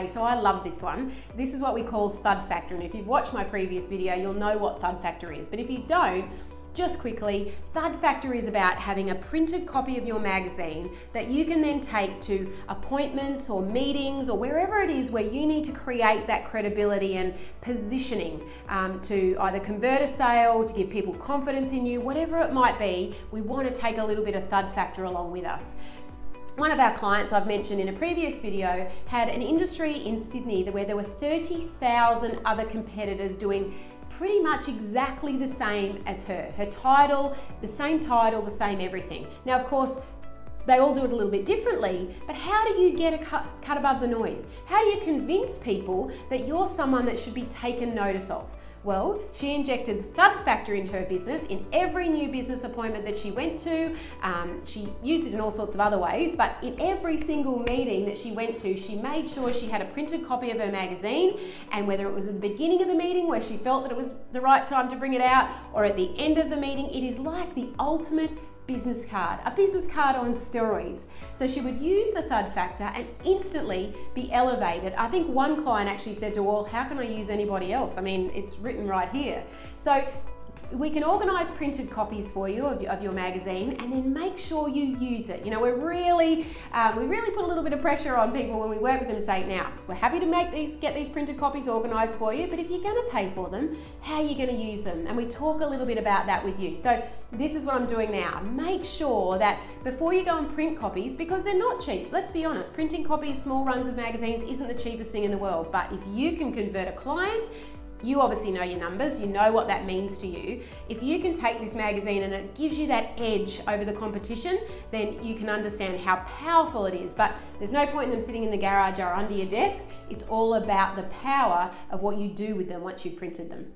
Okay, so I love this one. This is what we call Thud Factor, and if you've watched my previous video, you'll know what Thud Factor is. But if you don't, just quickly, Thud Factor is about having a printed copy of your magazine that you can then take to appointments or meetings or wherever it is where you need to create that credibility and positioning to either convert a sale, to give people confidence in you, whatever it might be. We want to take a little bit of Thud Factor along with us. One of our clients I've mentioned in a previous video had an industry in Sydney where there were 30,000 other competitors doing pretty much exactly the same as her. Her title, the same everything. Now, of course, they all do it a little bit differently, but how do you get a cut above the noise? How do you convince people that you're someone that should be taken notice of? Well, she injected Thud Factor into her business in every new business appointment that she went to. She used it in all sorts of other ways, but in every single meeting that she went to, she made sure she had a printed copy of her magazine, and whether it was at the beginning of the meeting where she felt that it was the right time to bring it out, or at the end of the meeting, it is like the ultimate business card, a business card on steroids. So she would use the Thud Factor and instantly be elevated. I think one client actually said to her, well, how can I use anybody else? I mean, it's written right here. So we can organise printed copies for you of your magazine, and then make sure you use it. You know, we really put a little bit of pressure on people when we work with them to say, now, we're happy to get these printed copies organised for you, but if you're going to pay for them, how are you going to use them? And we talk a little bit about that with you. So this is what I'm doing now. Make sure that before you go and print copies, because they're not cheap, let's be honest, printing copies, small runs of magazines isn't the cheapest thing in the world, but if you can convert a client, you obviously know your numbers, you know what that means to you. If you can take this magazine and it gives you that edge over the competition, then you can understand how powerful it is. But there's no point in them sitting in the garage or under your desk. It's all about the power of what you do with them once you've printed them.